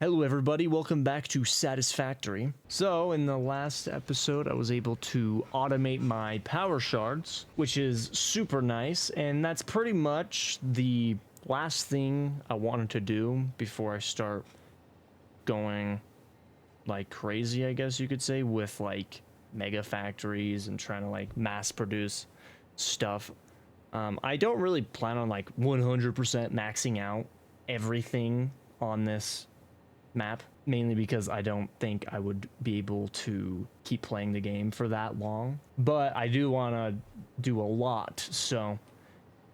Hello everybody, welcome back to Satisfactory. So in the last episode I was able to automate my power shards, which is super nice, and that's pretty much the last thing I wanted to do before I start going like crazy, I guess you could say, with like mega factories and trying to like mass produce stuff. I don't really plan on like 100% maxing out everything on this map, mainly because I don't think I would be able to keep playing the game for that long, but I do want to do a lot, so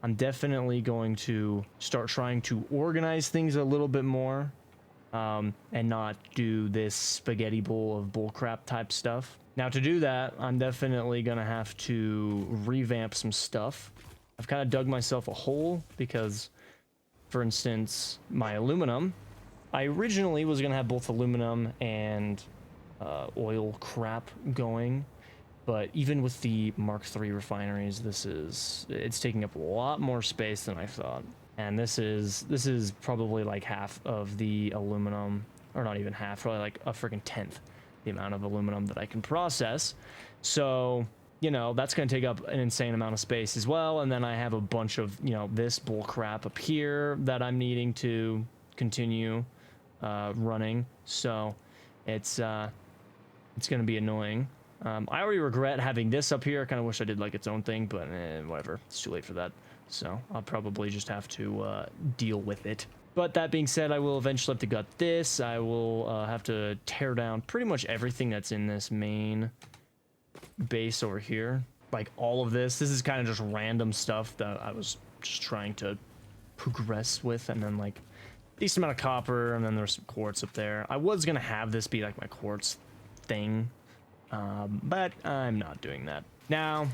I'm definitely going to start trying to organize things a little bit more, and not do this spaghetti bowl of bullcrap type stuff. Now to do that, I'm definitely gonna have to revamp some stuff. I've kind of dug myself a hole because, for instance, my aluminum, I originally was going to have both aluminum and oil crap going, but even with the Mark III refineries, it's taking up a lot more space than I thought. And this is probably like half of the aluminum, or not even half, probably like a freaking tenth the amount of aluminum that I can process. So, you know, that's going to take up an insane amount of space as well. And then I have a bunch of, you know, this bull crap up here that I'm needing to continue running, so it's going to be annoying. I already regret having this up here. I kind of wish I did like its own thing, but whatever, it's too late for that, so I'll probably just have to deal with it. But that being said, I will eventually have to gut this. I will have to tear down pretty much everything that's in this main base over here, like all of this is kind of just random stuff that I was just trying to progress with, and then like decent amount of copper, and then there's some quartz up there. I was gonna have this be like my quartz thing, but I'm not doing that. Now,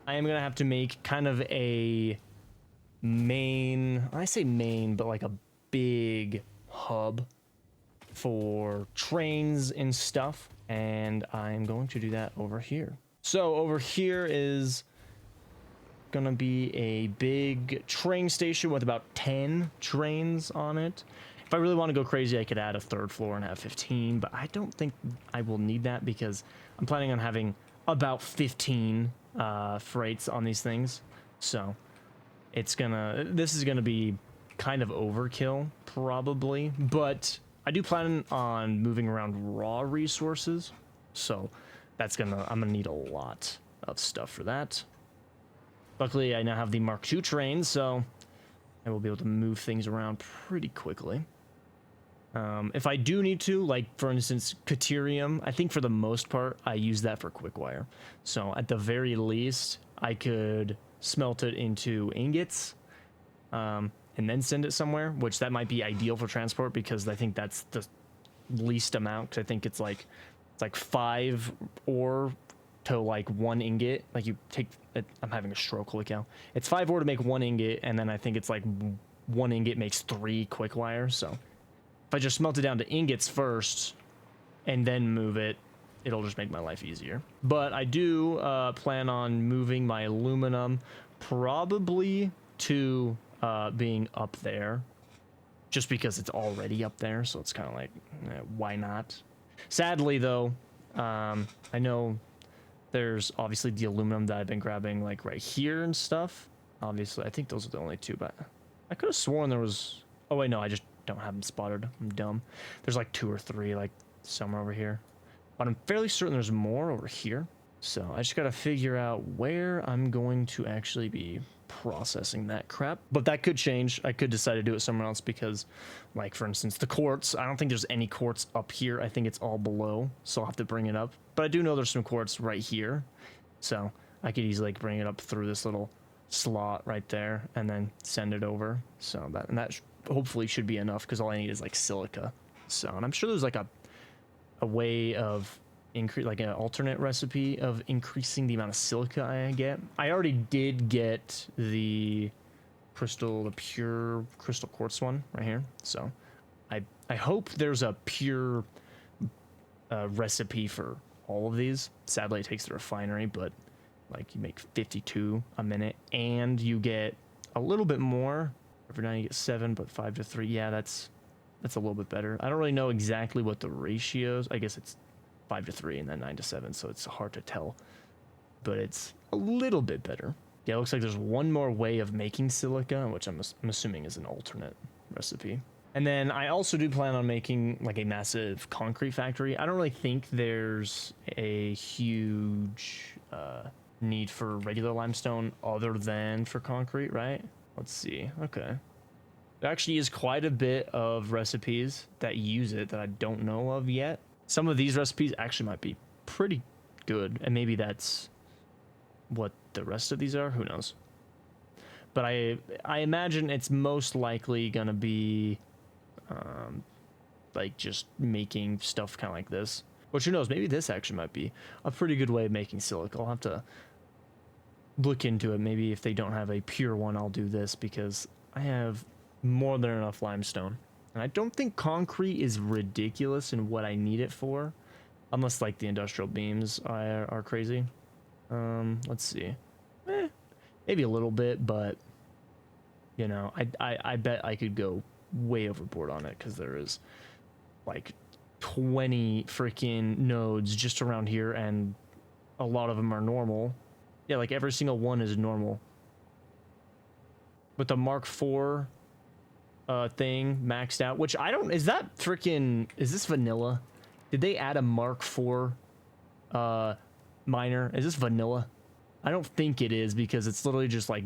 I am gonna have to make kind of a main, I say main, but like a big hub for trains and stuff, and I'm going to do that over here. So over here is gonna be a big train station with about 10 trains on it. If I really want to go crazy, I could add a third floor and have 15, but I don't think I will need that because I'm planning on having about 15 freights on these things. So this is gonna be kind of overkill probably, but I do plan on moving around raw resources, so I'm gonna need a lot of stuff for that. Luckily, I now have the Mark II train, so I will be able to move things around pretty quickly. If I do need to, like, for instance, Caterium, I think for the most part, I use that for quick wire. So at the very least, I could smelt it into ingots, and then send it somewhere, which that might be ideal for transport because I think that's the least amount, because I think it's like 5 ore to like 1 ingot. Like you take it, I'm having a stroke, holy cow. It's 5 ore to make 1 ingot, and then I think it's like 1 ingot makes 3 quick wires. So if I just smelt it down to ingots first and then move it, it'll just make my life easier. But I do plan on moving my aluminum probably to being up there, just because it's already up there, so it's kind of like, why not? Sadly though, I know there's obviously the aluminum that I've been grabbing like right here and stuff. Obviously, I think those are the only 2, but I could have sworn there was... Oh wait, no, I just don't have them spotted. I'm dumb. There's like 2 or 3 like somewhere over here, but I'm fairly certain there's more over here. So I just got to figure out where I'm going to actually be processing that crap. But that could change. I could decide to do it somewhere else because, like, for instance, the quartz, I don't think there's any quartz up here. I think it's all below, so I'll have to bring it up. But I do know there's some quartz right here, so I could easily like bring it up through this little slot right there and then send it over. So that hopefully should be enough, because all I need is like silica. So, and I'm sure there's like a way of like an alternate recipe of increasing the amount of silica I get. I already did get the pure crystal quartz one right here, so I hope there's a pure recipe for all of these. Sadly, it takes the refinery, but like you make 52 a minute and you get a little bit more. Every now you get 7, but 5 to 3, yeah, that's That's a little bit better. I don't really know exactly what the ratios. I guess it's 5-3 and then 9-7, so it's hard to tell. But it's a little bit better. Yeah, it looks like there's one more way of making silica, which I'm assuming is an alternate recipe. And then I also do plan on making like a massive concrete factory. I don't really think there's a huge need for regular limestone other than for concrete, right? Let's see. Okay. There actually is quite a bit of recipes that use it that I don't know of yet. Some of these recipes actually might be pretty good, and maybe that's what the rest of these are. Who knows? But I imagine it's most likely gonna be like just making stuff kind of like this. Which, who knows, maybe this actually might be a pretty good way of making silica. I'll have to look into it. Maybe if they don't have a pure one, I'll do this, because I have more than enough limestone. And I don't think concrete is ridiculous in what I need it for, unless like the industrial beams are crazy. Let's see. Maybe a little bit, but you know, I bet I could go way overboard on it, because there is like 20 freaking nodes just around here, and a lot of them are normal. Yeah, like every single one is normal. With the Mark IV thing maxed out, which I don't, is that freaking, is this vanilla? Did they add a Mark IV miner? Is this vanilla? I don't think it is, because it's literally just like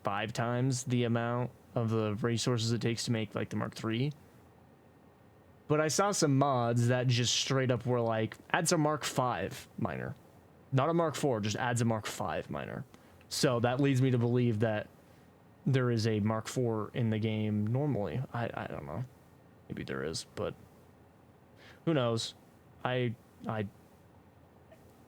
5 times the amount of the resources it takes to make like the Mark III. But I saw some mods that just straight up were like, adds a Mark V miner. Not a Mark IV, just adds a Mark V miner. So that leads me to believe that there is a Mark IV in the game normally. I don't know. Maybe there is, but who knows?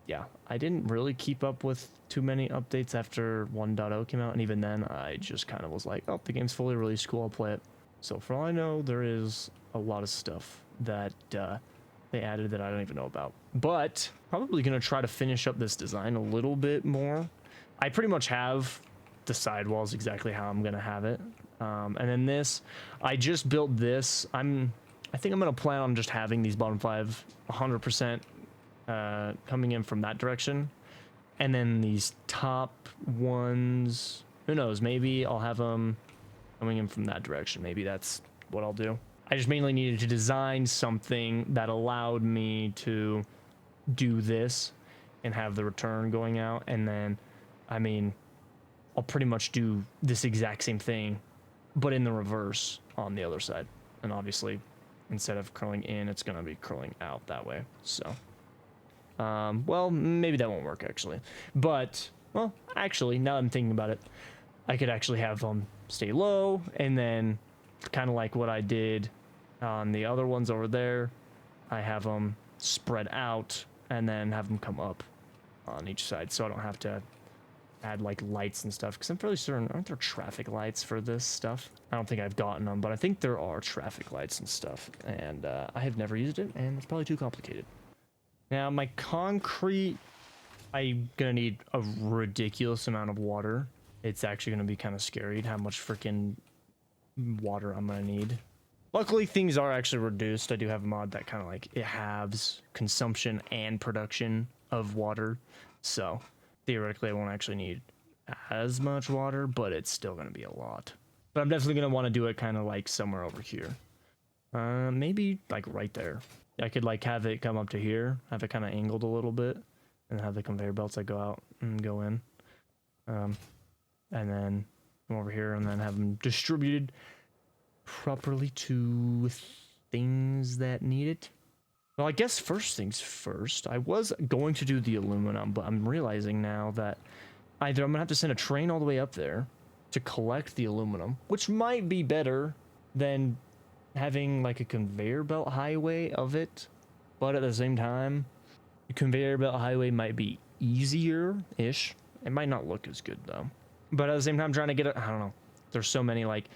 Yeah, I didn't really keep up with too many updates after 1.0 came out, and even then I just kind of was like, oh, the game's fully released, cool, I'll play it. So for all I know, there is a lot of stuff that they added that I don't even know about. But probably gonna try to finish up this design a little bit more. I pretty much have the sidewalls exactly how I'm gonna have it. And then this, I just built this. I think I'm gonna plan on just having these bottom 5 100% coming in from that direction, and then these top ones, who knows, maybe I'll have them coming in from that direction. Maybe that's what I'll do. I just mainly needed to design something that allowed me to do this and have the return going out, and then I mean I'll pretty much do this exact same thing but in the reverse on the other side, and obviously instead of curling in, it's gonna be curling out that way. So well, maybe that won't work actually, but well, actually, now I'm thinking about it, I could actually have them stay low, and then kind of like what I did on the other ones over there, I have them spread out and then have them come up on each side, so I don't have to add like lights and stuff, because I'm fairly certain, aren't there traffic lights for this stuff? I don't think I've gotten them, but I think there are traffic lights and stuff, and I have never used it, and it's probably too complicated. Now my concrete, I'm gonna need a ridiculous amount of water. It's actually gonna be kind of scary how much freaking water I'm gonna need. Luckily things are actually reduced. I do have a mod that kind of like, it halves consumption and production of water, so theoretically I won't actually need as much water, but it's still gonna be a lot. But I'm definitely gonna want to do it kind of like somewhere over here, maybe like right there. I could like have it come up to here, have it kind of angled a little bit, and have the conveyor belts that go out and go in, and then come over here and then have them distributed properly to things that need it. Well, I guess first things first, I was going to do the aluminum, but I'm realizing now that either I'm gonna have to send a train all the way up there to collect the aluminum, which might be better than having like a conveyor belt highway of it, but at the same time, the conveyor belt highway might be easier-ish. It might not look as good though, but at the same time, trying to get it, I don't know, there's so many, like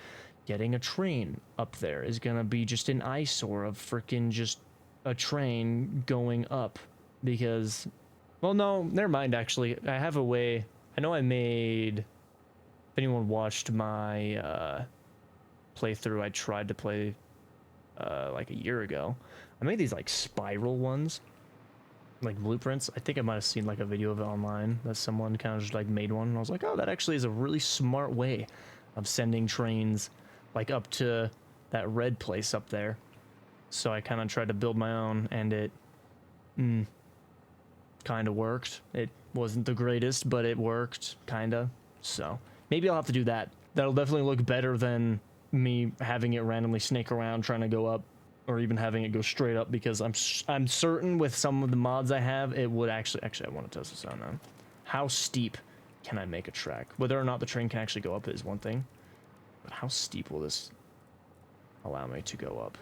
getting a train up there is gonna be just an eyesore of freaking just a train going up, because, well, no, never mind, actually I have a way. I know I made, if anyone watched my playthrough, I tried to play like a year ago. I made these like spiral ones, like blueprints. I think I might have seen like a video of it online that someone kind of just like made one, and I was like, oh, that actually is a really smart way of sending trains like up to that red place up there. So I kind of tried to build my own, and it kind of worked. It wasn't the greatest, but it worked kind of. So maybe I'll have to do that. That'll definitely look better than me having it randomly snake around trying to go up, or even having it go straight up, because I'm certain with some of the mods I have, it would actually I want to test this out now. How steep can I make a track? Whether or not the train can actually go up is one thing, but how steep will this allow me to go up?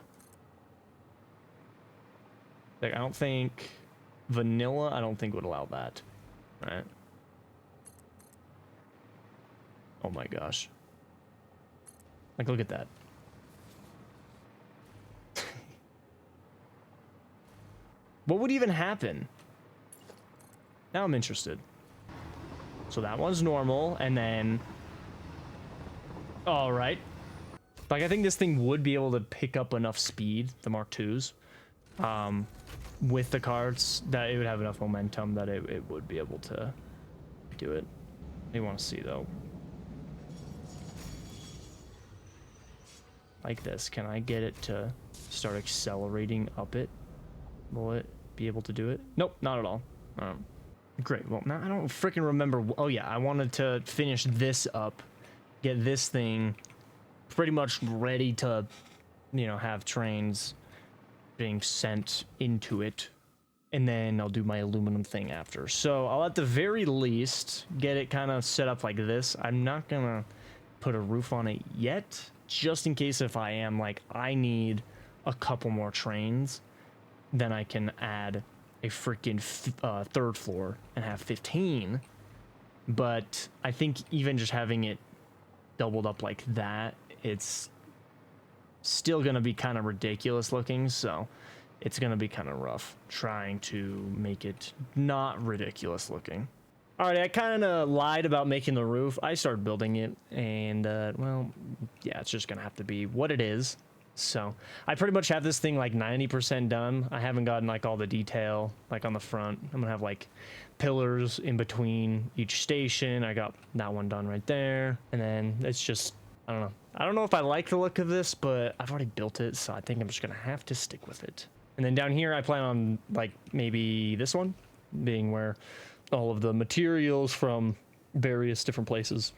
Like, I don't think vanilla, I don't think would allow that, right? Oh my gosh. Like, look at that. What would even happen? Now I'm interested. So that one's normal, and then... all right. Like, I think this thing would be able to pick up enough speed, the Mark IIs, with the carts, that it would have enough momentum that it would be able to do it. I want to see, though. Like this. Can I get it to start accelerating up it? Will it be able to do it? Nope, not at all. Great. Well, now I don't freaking remember. Oh yeah, I wanted to finish this up, get this thing pretty much ready to, you know, have trains being sent into it, and then I'll do my aluminum thing after. So I'll at the very least get it kind of set up like this. I'm not gonna put a roof on it yet, just in case if I am like, I need a couple more trains, then I can add a freaking third floor and have 15. But I think even just having it doubled up like that, it's still gonna be kind of ridiculous looking, so it's gonna be kind of rough trying to make it not ridiculous looking. Alright, I kind of lied about making the roof. I started building it, and well, yeah, it's just gonna have to be what it is. So I pretty much have this thing like 90% done. I haven't gotten like all the detail like on the front. I'm gonna have like pillars in between each station. I got that one done right there, and then it's just, I don't know. I don't know if I like the look of this, but I've already built it, so I think I'm just gonna have to stick with it. And then down here, I plan on like maybe this one being where all of the materials from various different places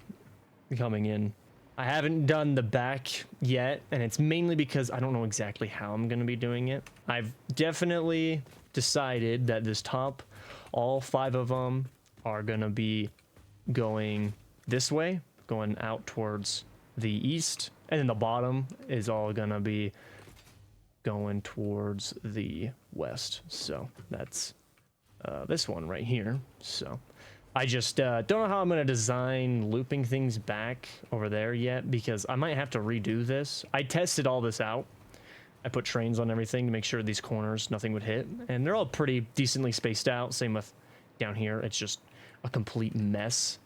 coming in. I haven't done the back yet, and it's mainly because I don't know exactly how I'm gonna be doing it. I've definitely decided that this top, all 5 of them are gonna be going this way, going out towards the east, and then the bottom is all gonna be going towards the west. So that's this one right here. So I just don't know how I'm gonna design looping things back over there yet, because I might have to redo this. I tested all this out. I put trains on everything to make sure these corners nothing would hit, and they're all pretty decently spaced out. Same with down here. It's just a complete mess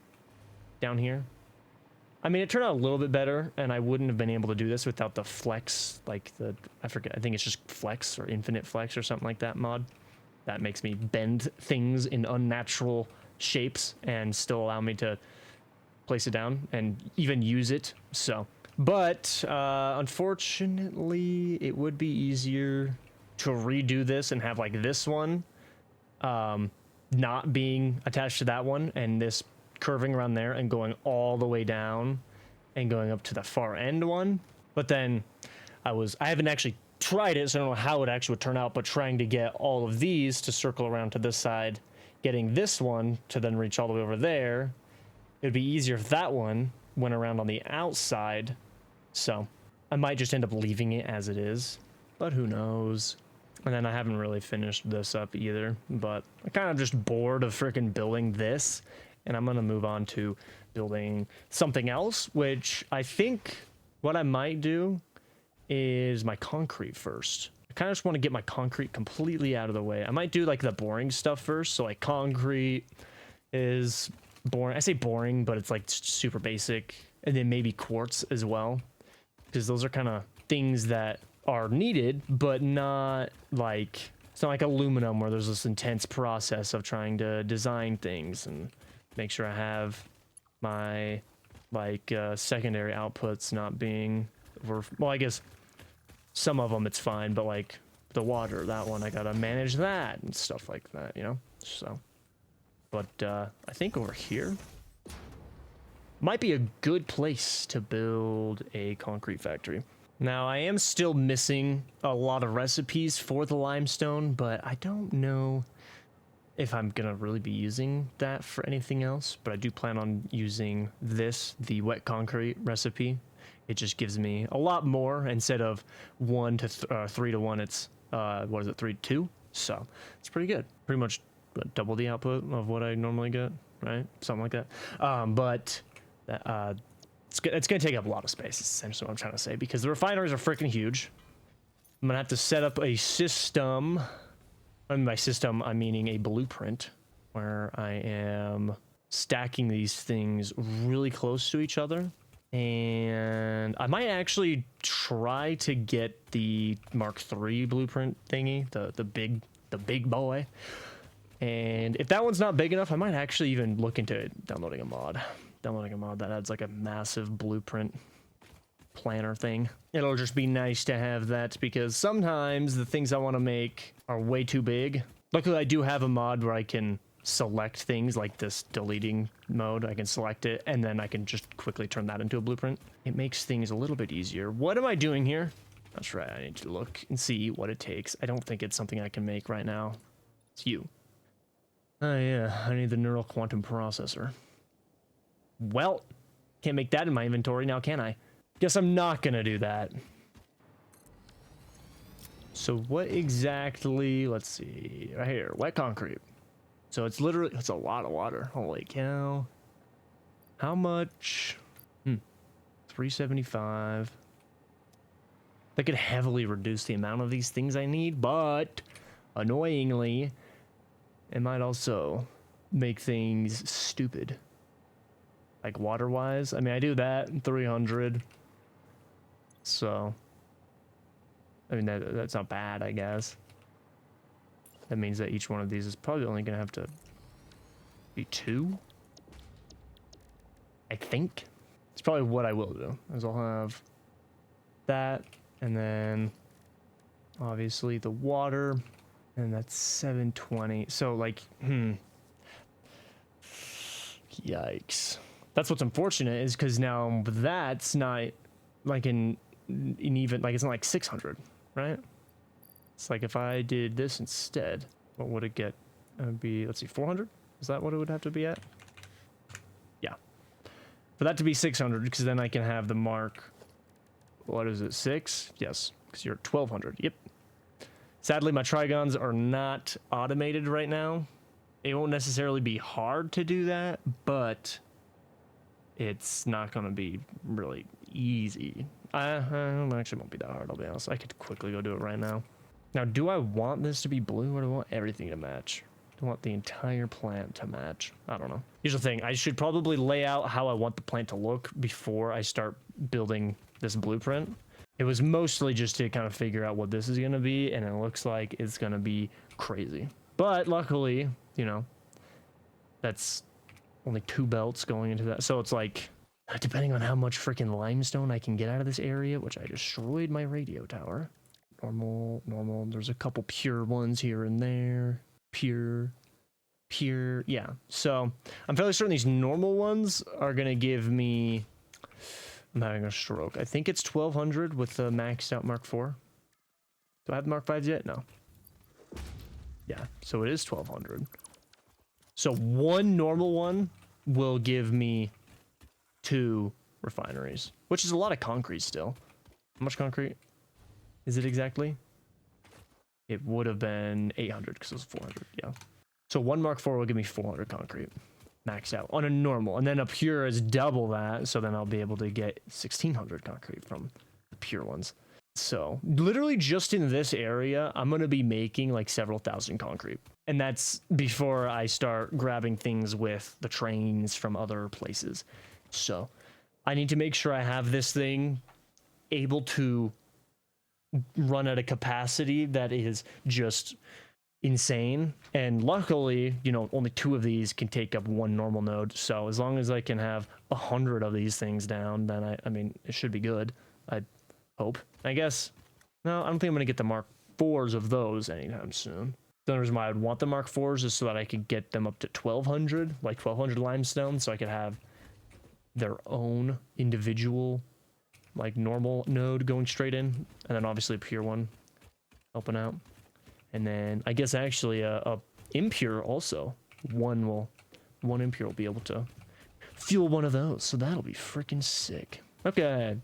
down here. I mean, it turned out a little bit better, and I wouldn't have been able to do this without the flex, like the, I forget, I think it's just flex or infinite flex or something like that mod. That makes me bend things in unnatural shapes and still allow me to place it down and even use it. So, but unfortunately, it would be easier to redo this and have like this one not being attached to that one, and this curving around there and going all the way down and going up to the far end one. But then I haven't actually tried it, so I don't know how it actually would turn out, but trying to get all of these to circle around to this side, getting this one to then reach all the way over there, it would be easier if that one went around on the outside. So I might just end up leaving it as it is, but who knows. And then I haven't really finished this up either, but I'm kind of just bored of freaking building this, and I'm going to move on to building something else, which I think what I might do is my concrete first. I kind of just want to get my concrete completely out of the way. I might do like the boring stuff first. So like concrete is boring. I say boring, but it's like super basic. And then maybe quartz as well, because those are kind of things that are needed, but not like, it's not like aluminum where there's this intense process of trying to design things and make sure I have my like secondary outputs not being well, I guess some of them it's fine, but like the water, that one I gotta manage that and stuff like that, you know. So but I think over here might be a good place to build a concrete factory. Now I am still missing a lot of recipes for the limestone, but I don't know if I'm gonna really be using that for anything else, but I do plan on using this, the wet concrete recipe. It just gives me a lot more. Instead of 3 to 1, it's what is it, 3 to 2? So it's pretty good. Pretty much double the output of what I normally get, right? Something like that. But it's gonna take up a lot of space, is essentially what I'm trying to say, because the refineries are freaking huge. I'm gonna have to set up a system. And by system, I'm meaning a blueprint where I am stacking these things really close to each other. And I might actually try to get the Mark III blueprint thingy, the big boy. And if that one's not big enough, I might actually even look into downloading a mod that adds like a massive blueprint planner thing. It'll just be nice to have that, because sometimes the things I want to make are way too big. Luckily I do have a mod where I can select things, like this deleting mode. I can select it and then I can just quickly turn that into a blueprint. It makes things a little bit easier. What am I doing here? That's right, I need to look and see what it takes. I don't think it's something I can make right now. It's you. Oh yeah, I need the neural quantum processor. Well, can't make that in my inventory now, can I? Guess I'm not gonna do that. So what exactly, let's see, right here, wet concrete. So it's literally, it's a lot of water. Holy cow. How much? 375. That could heavily reduce the amount of these things I need, but annoyingly, it might also make things stupid. Like water-wise. I mean, I do that, 300. So, I mean, that's not bad, I guess. That means that each one of these is probably only going to have to be 2. I think. It's probably what I will do, is I'll have that, and then obviously the water, and that's 720. So, like, yikes. That's what's unfortunate, is because now that's not like in even, like, it's not like 600, right? It's like if I did this instead, what would it get? It would be, let's see, 400? Is that what it would have to be at? Yeah. For that to be 600, because then I can have the mark, what is it, 6? Yes, because you're at 1200. Yep. Sadly, my trigons are not automated right now. It won't necessarily be hard to do that, but it's not going to be really easy. Actually, won't be that hard, I'll be honest. I could quickly go do it right now. Now, do I want this to be blue, or do I want everything to match? Do I want the entire plant to match? I don't know. Here's the thing. I should probably lay out how I want the plant to look before I start building this blueprint. It was mostly just to kind of figure out what this is going to be, and it looks like it's going to be crazy. But luckily, you know, that's only 2 belts going into that. So it's like, depending on how much freaking limestone I can get out of this area, which I destroyed my radio tower. Normal. There's a couple pure ones here and there. Pure. Yeah. So I'm fairly certain these normal ones are going to give me, I'm having a stroke. I think it's 1200 with the maxed out Mark IV. Do I have Mark Vs yet? No. Yeah. So it is 1200. So one normal one will give me 2 refineries, which is a lot of concrete still. How much concrete is it exactly? It would have been 800 because it was 400. Yeah. So one Mark IV will give me 400 concrete, maxed out on a normal, and then a pure is double that. So then I'll be able to get 1600 concrete from the pure ones. So literally just in this area, I'm going to be making like several thousand concrete. And that's before I start grabbing things with the trains from other places. So I need to make sure I have this thing able to run at a capacity that is just insane. And luckily, you know, only 2 of these can take up 1 normal node. So as long as I can have 100 of these things down, then I mean, it should be good. I hope. I guess. No, I don't think I'm gonna get the Mark 4s of those anytime soon. The only reason why I would want the Mark 4s is so that I could get them up to 1200, like 1200 limestone, so I could have their own individual, like normal node going straight in, and then obviously a pure one helping out. And then I guess actually a impure also. One impure will be able to fuel one of those, so that'll be freaking sick. Okay,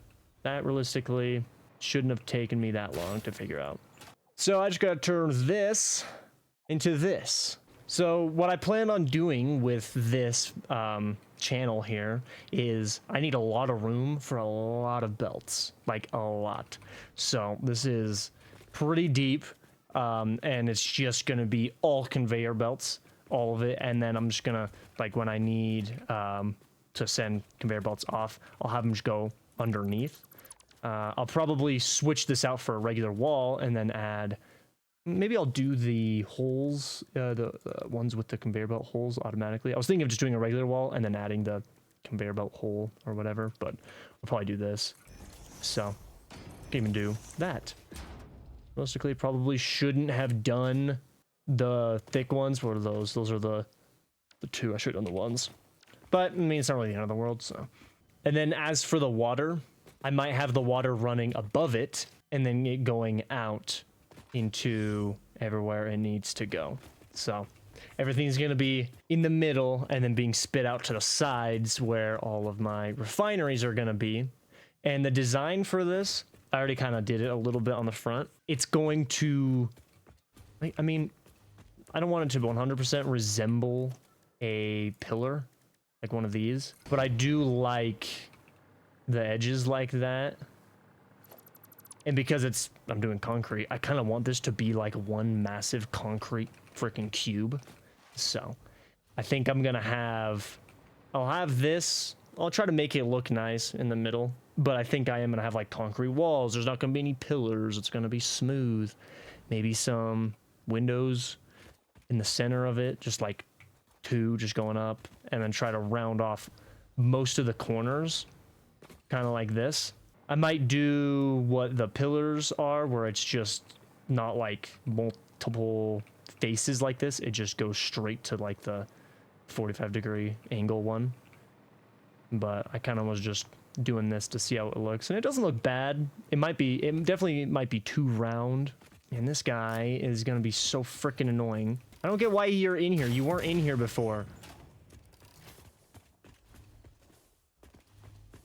that realistically shouldn't have taken me that long to figure out. So I just gotta turn this into this. So what I plan on doing with this channel here is I need a lot of room for a lot of belts, like a lot. So this is pretty deep, and it's just gonna be all conveyor belts, all of it. And then I'm just gonna, like, when I need to send conveyor belts off, I'll have them just go underneath. I'll probably switch this out for a regular wall and then add, maybe I'll do the holes, the ones with the conveyor belt holes automatically. I was thinking of just doing a regular wall and then adding the conveyor belt hole or whatever, but I'll probably do this. So, can even do that. Realistically, probably shouldn't have done the thick ones. What are those? Those are the 2. I should have done the ones. But, I mean, it's not really the end of the world, so. And then as for the water, I might have the water running above it and then it going out into everywhere it needs to go. So everything's going to be in the middle and then being spit out to the sides where all of my refineries are going to be. And the design for this, I already kind of did it a little bit on the front. It's going to, I mean, I don't want it to 100% resemble a pillar, like one of these, but I do like the edges like that. And because I'm doing concrete, I kind of want this to be like one massive concrete freaking cube. So I think I'm gonna I'll have this, I'll try to make it look nice in the middle, but I think I am gonna have like concrete walls. There's not gonna be any pillars. It's gonna be smooth. Maybe some windows in the center of it, just like 2 just going up, and then try to round off most of the corners, kind of like this. I might do what the pillars are, where it's just not like multiple faces like this. It just goes straight to like the 45-degree angle one. But I kind of was just doing this to see how it looks, and it doesn't look bad. It definitely might be too round. And this guy is gonna be so freaking annoying. I don't get why you're in here. You weren't in here before.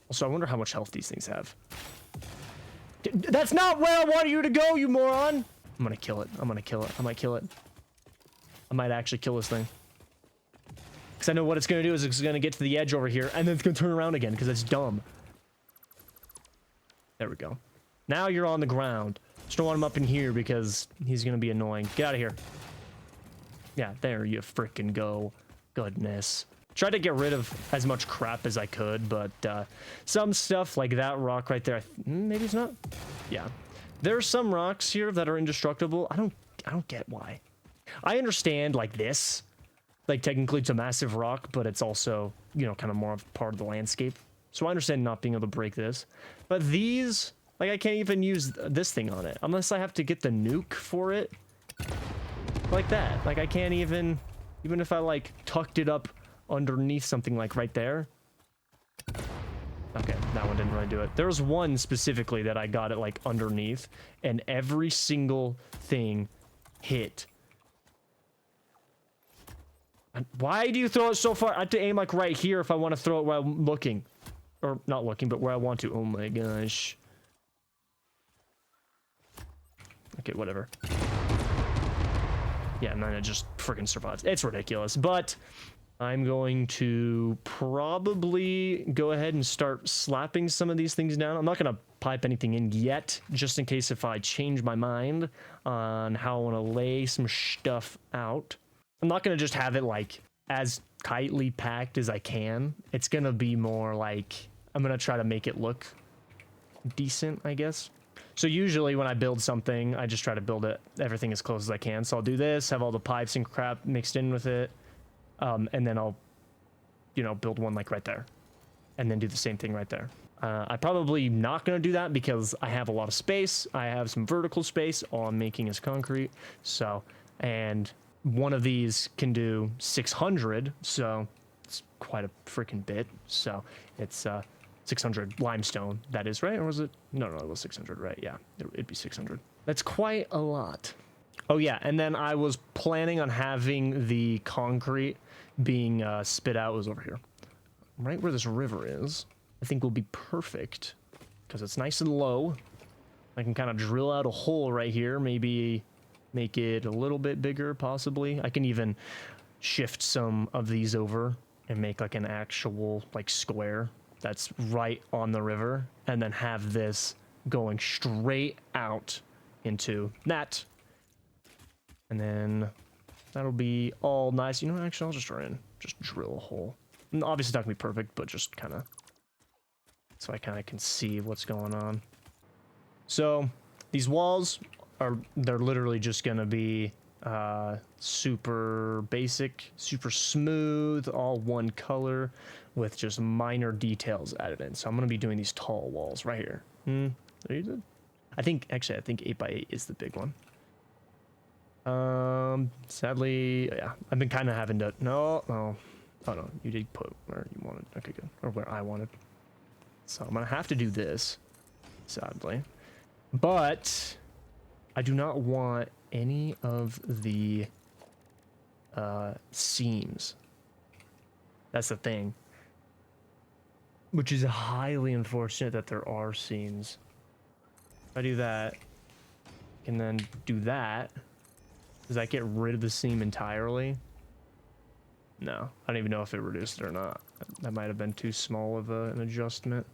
Also, I wonder how much health these things have. That's not where I want you to go, you moron! I'm gonna kill it. I'm gonna kill it. I might kill it. I might actually kill this thing. Because I know what it's gonna do is it's gonna get to the edge over here, and then it's gonna turn around again, because it's dumb. There we go. Now you're on the ground. Just don't want him up in here, because he's gonna be annoying. Get out of here. Yeah, there you frickin' go. Goodness. Tried to get rid of as much crap as I could, but some stuff like that rock right there, maybe it's not. Yeah, there are some rocks here that are indestructible. I don't get why. I understand like this, like technically it's a massive rock, but it's also, you know, kind of more of part of the landscape. So I understand not being able to break this, but these, like, I can't even use this thing on it unless I have to get the nuke for it. Like that, like I can't even if I like tucked it up underneath something like right there. Okay, that one didn't really do it. There was one specifically that I got it like underneath, and every single thing hit. And why do you throw it so far? I have to aim like right here if I want to throw it where I'm looking. Or not looking, but where I want to. Oh my gosh. Okay, whatever. Yeah, and then it just freaking survives. It's ridiculous, but I'm going to probably go ahead and start slapping some of these things down. I'm not going to pipe anything in yet, just in case if I change my mind on how I want to lay some stuff out. I'm not going to just have it like as tightly packed as I can. It's going to be more like, I'm going to try to make it look decent, I guess. So usually when I build something, I just try to build it everything as close as I can. So I'll do this, have all the pipes and crap mixed in with it, and then I'll, you know, build one like right there, and then do the same thing right there. I'm probably not going to do that because I have a lot of space. I have some vertical space. All I'm making is concrete. So, and one of these can do 600, so it's quite a freaking bit. So it's 600 limestone, that is, right? Or was it? No, it was 600, right? Yeah, it'd be 600. That's quite a lot. Oh yeah, and then I was planning on having the concrete being spit out. It was over here, right where this river is. I think will be perfect because it's nice and low. I can kind of drill out a hole right here, maybe make it a little bit bigger, possibly. I can even shift some of these over and make like an actual like square that's right on the river, and then have this going straight out into that. And then that'll be all nice. You know, actually, I'll just just drill a hole. And obviously, it's not gonna be perfect, but just kind of so I kind of can see what's going on. So these walls they're literally just gonna be super basic, super smooth, all one color with just minor details added in. So I'm gonna be doing these tall walls right here. There you did. I think 8x8 is the big one. Sadly, yeah, I've been kind of having to oh no, you did put where you wanted. Okay, good. Or where I wanted. So I'm gonna have to do this, sadly. But I do not want any of the seams. That's the thing. Which is highly unfortunate that there are seams. If I do that, and then do that, does that get rid of the seam entirely? No, I don't even know if it reduced it or not. That might have been too small of an adjustment.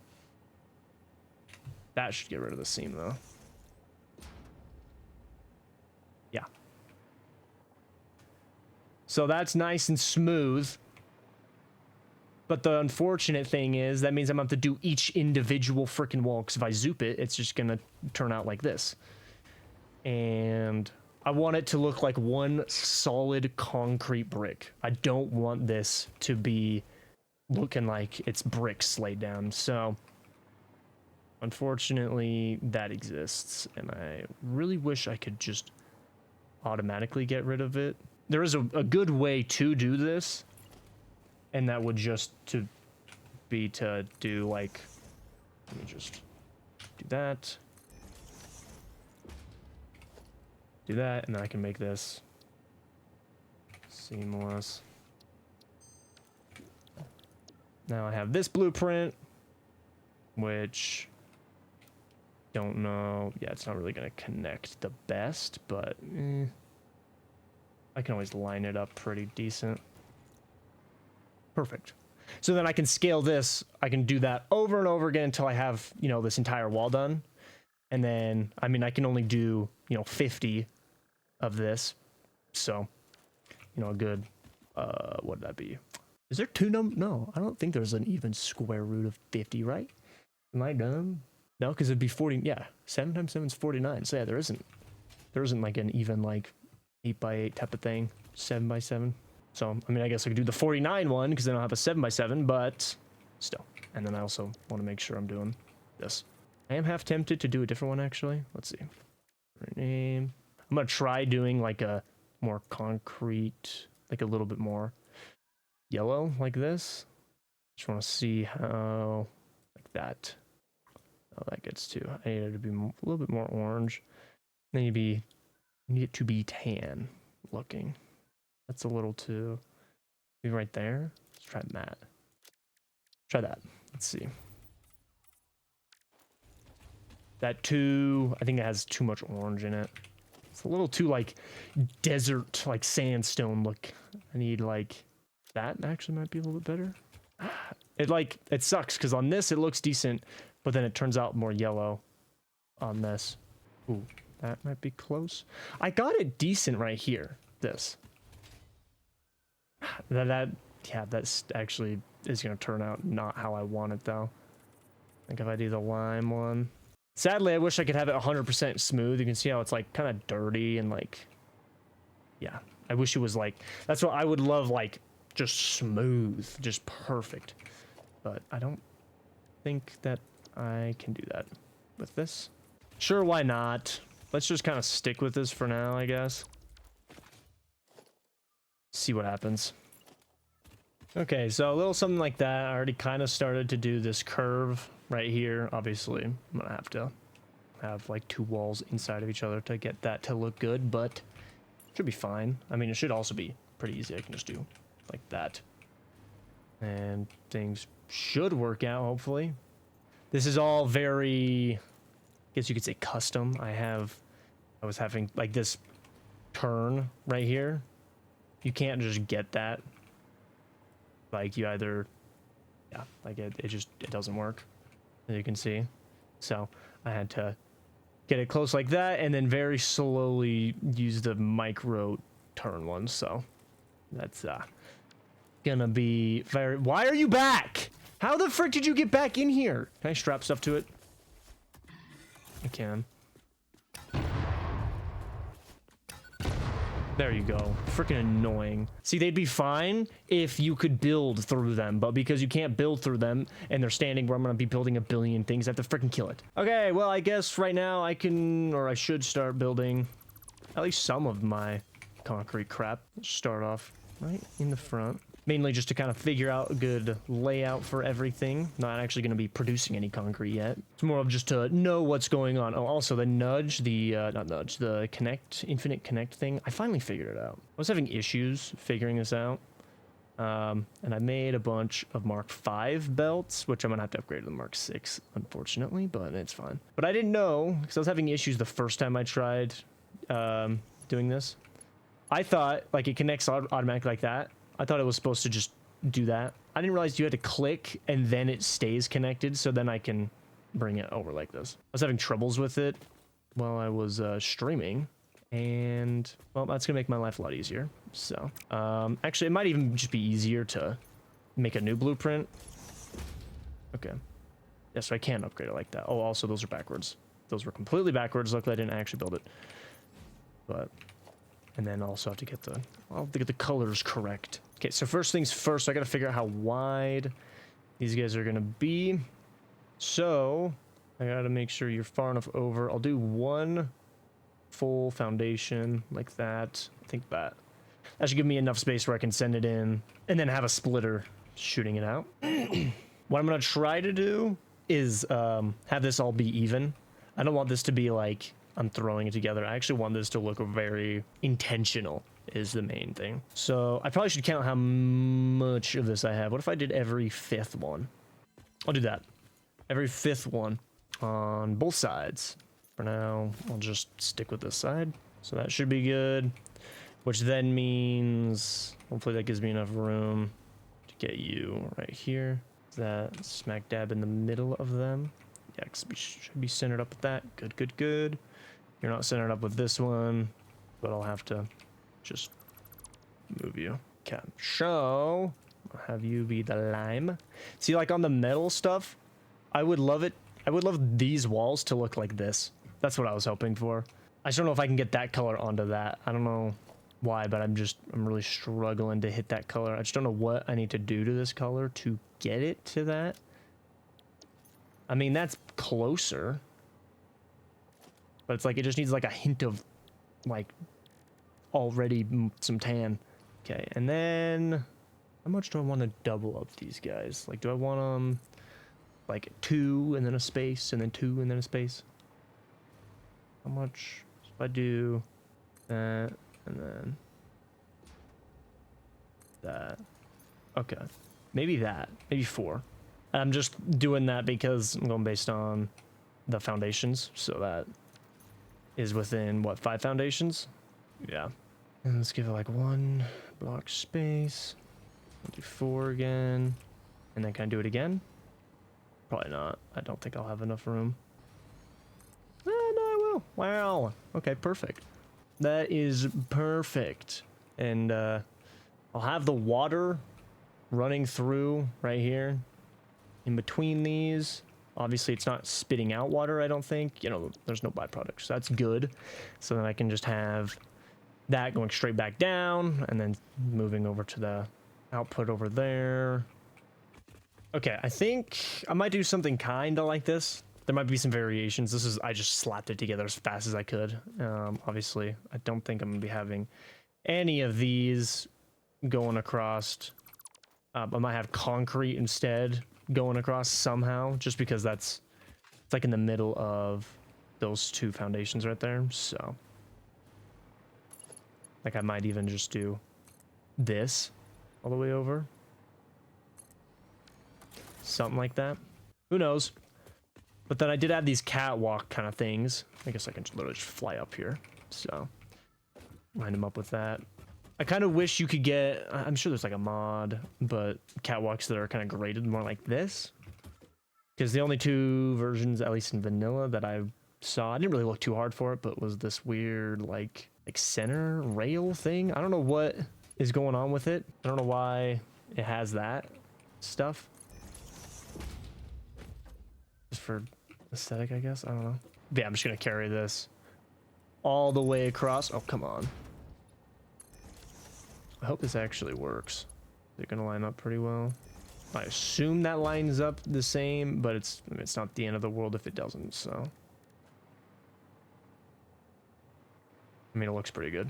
That should get rid of the seam though. Yeah. So that's nice and smooth. But the unfortunate thing is that means I'm gonna have to do each individual freaking wall, because if I zoop it, it's just gonna turn out like this. And I want it to look like one solid concrete brick. I don't want this to be looking like it's bricks laid down. So unfortunately that exists, and I really wish I could just automatically get rid of it. There is a good way to do this, and that would just to do like, let me just do that, and then I can make this seamless. Now I have this blueprint, which don't know. Yeah, it's not really going to connect the best, but I can always line it up pretty decent. Perfect. So then I can scale this. I can do that over and over again until I have, you know, this entire wall done. And then, I mean, I can only do, you know, 50 of this. So, you know, a good, what would that be? Is there two No, I don't think there's an even square root of 50, right? Am I dumb? No, because it'd be 40. Yeah, 7 times 7 is 49. So yeah, there isn't like an even like 8x8 type of thing, 7x7. So I mean, I guess I could do the 49 one because then I'll have a 7x7, but still. And then I also want to make sure I'm doing this. I am half tempted to do a different one actually. Let's see. Name. I'm gonna try doing like a more concrete, like a little bit more yellow like this. Just want to see how like that. Oh, that gets too. I need it to be a little bit more orange. Maybe need it to be tan looking. That's a little too. Maybe right there. Let's try that. Try that. Let's see. That too. I think it has too much orange in it. It's a little too like desert, like sandstone look. I need like that. Actually, might be a little bit better. It sucks because on this it looks decent, but then it turns out more yellow on this. Ooh, that might be close. I got it decent right here. This. Yeah, that's actually is gonna turn out not how I want it though. Like if I do the lime one, Sadly, I wish I could have it 100% smooth. You can see how it's like kind of dirty and like, yeah, I wish it was like, that's what I would love, like just smooth, just perfect. But I don't think that I can do that with this. Sure, why not? Let's just kind of stick with this for now, I guess. See what happens. Okay, so a little something like that. I already kind of started to do this curve right here. Obviously, I'm gonna have to have like 2 walls inside of each other to get that to look good, but it should be fine. I mean, it should also be pretty easy. I can just do like that. And things should work out, hopefully. This is all very, I guess you could say custom. I was having like this turn right here. You can't just get that. Like you either, yeah, like it doesn't work, as you can see. So I had to get it close like that and then very slowly use the micro turn one. So that's gonna be very, why are you back? How the frick did you get back in here? Can I strap stuff to it? I can. There you go. Freaking annoying. See, they'd be fine if you could build through them, but because you can't build through them and they're standing where I'm gonna be building a billion things, I have to freaking kill it. Okay, well, I guess right now I can, or I should start building at least some of my concrete crap. Start off right in the front. Mainly just to kind of figure out a good layout for everything. Not actually going to be producing any concrete yet. It's more of just to know what's going on. Oh, also the nudge, the connect, infinite connect thing. I finally figured it out. I was having issues figuring this out. And I made a bunch of Mark 5 belts, which I'm going to have to upgrade to the Mark 6, unfortunately, but it's fine. But I didn't know, because I was having issues the first time I tried doing this. I thought, like, it connects automatically like that. I thought it was supposed to just do that. I didn't realize you had to click and then it stays connected, so then I can bring it over like this. I was having troubles with it while I was streaming, and well, that's gonna make my life a lot easier. So actually it might even just be easier to make a new blueprint. Okay, yeah, so I can upgrade it like that. Oh, also those are backwards. Those were completely backwards. Luckily I didn't actually build it, but and then also have to get the colors correct. Okay, so first things first, I gotta figure out how wide these guys are gonna be. So I gotta make sure you're far enough over. I'll do 1 full foundation like that. I think that should give me enough space where I can send it in and then have a splitter shooting it out. What I'm gonna try to do is have this all be even. I don't want this to be like I'm throwing it together. I actually want this to look very intentional is the main thing. So I probably should count how much of this I have. What if I did every 5th one? I'll do that. Every 5th one on both sides. For now, I'll just stick with this side. So that should be good. Which then means, hopefully that gives me enough room to get you right here. Is that smack dab in the middle of them? Yeah, should be centered up with that. Good, good, good. You're not centered up with this one, but I'll have to just move you. Okay, so I'll have you be the lime. See, like on the metal stuff, I would love it. I would love these walls to look like this. That's what I was hoping for. I just don't know if I can get that color onto that. I don't know why, but I'm really struggling to hit that color. I just don't know what I need to do to this color to get it to that. I mean, that's closer. But it's like, it just needs like a hint of like already some tan. Okay, and then how much do I want to double up these guys? Like, do I want them like 2 and then a space and then 2 and then a space? How much if I do that and then that? Okay, maybe that, maybe 4. I'm just doing that because I'm going based on the foundations, so that is within what, 5 foundations? Yeah. And let's give it like 1 block space. I'll do 4 again. And then can I do it again? Probably not. I don't think I'll have enough room. No, I will. Wow. Okay, perfect. That is perfect. And I'll have the water running through right here. In between these, Obviously, it's not spitting out water, I don't think. You know, there's no byproducts. So that's good. So then I can just have that going straight back down and then moving over to the output over there. Okay, I think I might do something kind of like this. There might be some variations. I just slapped it together as fast as I could. Obviously, I don't think I'm going to be having any of these going across. I might have concrete instead going across somehow, just because it's like in the middle of those two foundations right there. So, like, I might even just do this all the way over. Something like that. Who knows? But then I did add these catwalk kind of things. I guess I can literally just fly up here. So, line them up with that. I kind of wish you could get, I'm sure there's like a mod, but catwalks that are kind of graded more like this. Because the only two versions, at least in vanilla, that I saw, I didn't really look too hard for it, but was this weird like center rail thing. I don't know what is going on with it. I don't know why it has that stuff. Just for aesthetic, I guess. I don't know. But yeah, I'm just gonna carry this all the way across. Oh, come on. I hope this actually works. They're gonna line up pretty well. I assume that lines up the same, but it's not the end of the world if it doesn't, so. I mean, it looks pretty good.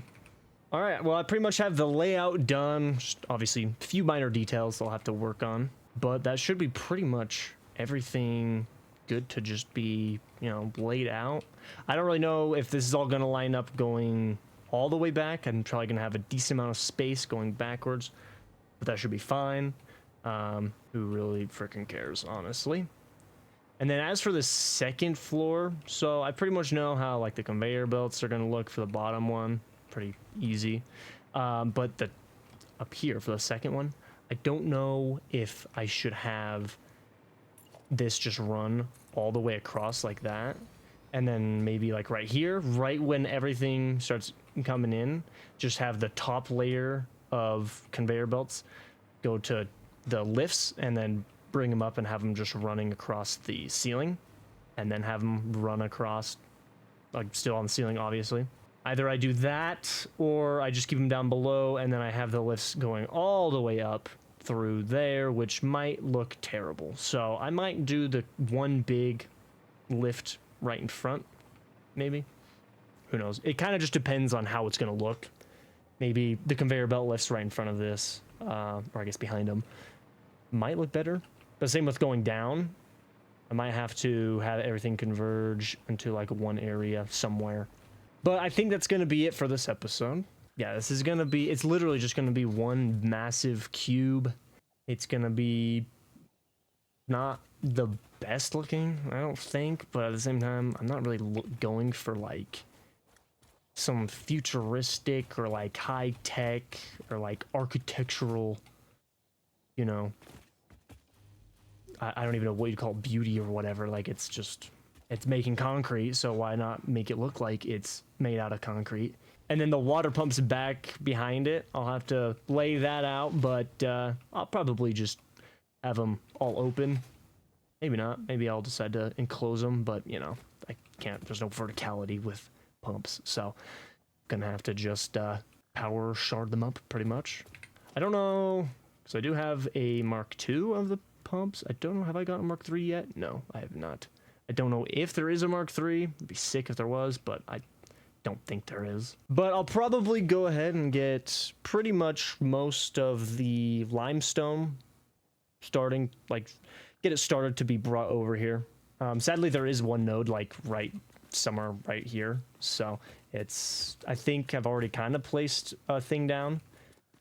All right, well, I pretty much have the layout done. Just obviously, a few minor details I'll have to work on, but that should be pretty much everything good to just be, you know, laid out. I don't really know if this is all gonna line up going all the way back. I'm probably gonna have a decent amount of space going backwards, but that should be fine. Who really freaking cares, honestly? And then as for the second floor, so I pretty much know how like the conveyor belts are gonna look for the bottom one. Pretty easy. But up here for the second one, I don't know if I should have this just run all the way across like that, and then maybe like right here, right when everything starts coming in, just have the top layer of conveyor belts go to the lifts and then bring them up and have them just running across the ceiling, and then have them run across, like still on the ceiling, obviously. Either I do that or I just keep them down below and then I have the lifts going all the way up through there, which might look terrible. So I might do the one big lift right in front, maybe. Who knows? It kind of just depends on how it's going to look. Maybe the conveyor belt lifts right in front of this, or I guess behind them, might look better. But same with going down. I might have to have everything converge into like one area somewhere. But I think that's going to be it for this episode. Yeah, this is going to be, it's literally just going to be one massive cube. It's going to be not the best looking, I don't think, but at the same time, I'm not really going for like some futuristic or like high tech or like architectural, you know, I don't even know what you'd call beauty or whatever. Like, it's just, it's making concrete, so why not make it look like it's made out of concrete? And then the water pumps back behind it. I'll have to lay that out, but I'll probably just have them all open. Maybe not. Maybe I'll decide to enclose them, but, you know, I can't. There's no verticality with pumps, so gonna have to just power shard them up, pretty much. I don't know, because I do have a Mark II of the pumps. I don't know, have I got a Mark III yet? No, I have not. I don't know if there is a Mark III. It'd be sick if there was, but I don't think there is. But I'll probably go ahead and get pretty much most of the limestone starting, like, get it started to be brought over here. Sadly, there is one node, like, right somewhere right here. So it's, I think I've already kind of placed a thing down,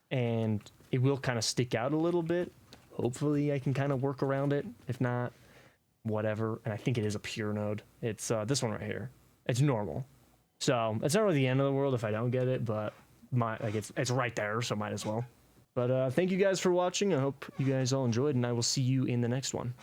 and it will kind of stick out a little bit. Hopefully I can kind of work around it. If not, whatever. And I think it is a pure node. It's this one right here. It's normal. So it's not really the end of the world if I don't get it, but it's right there, so might as well. But thank you guys for watching. I hope you guys all enjoyed, and I will see you in the next one.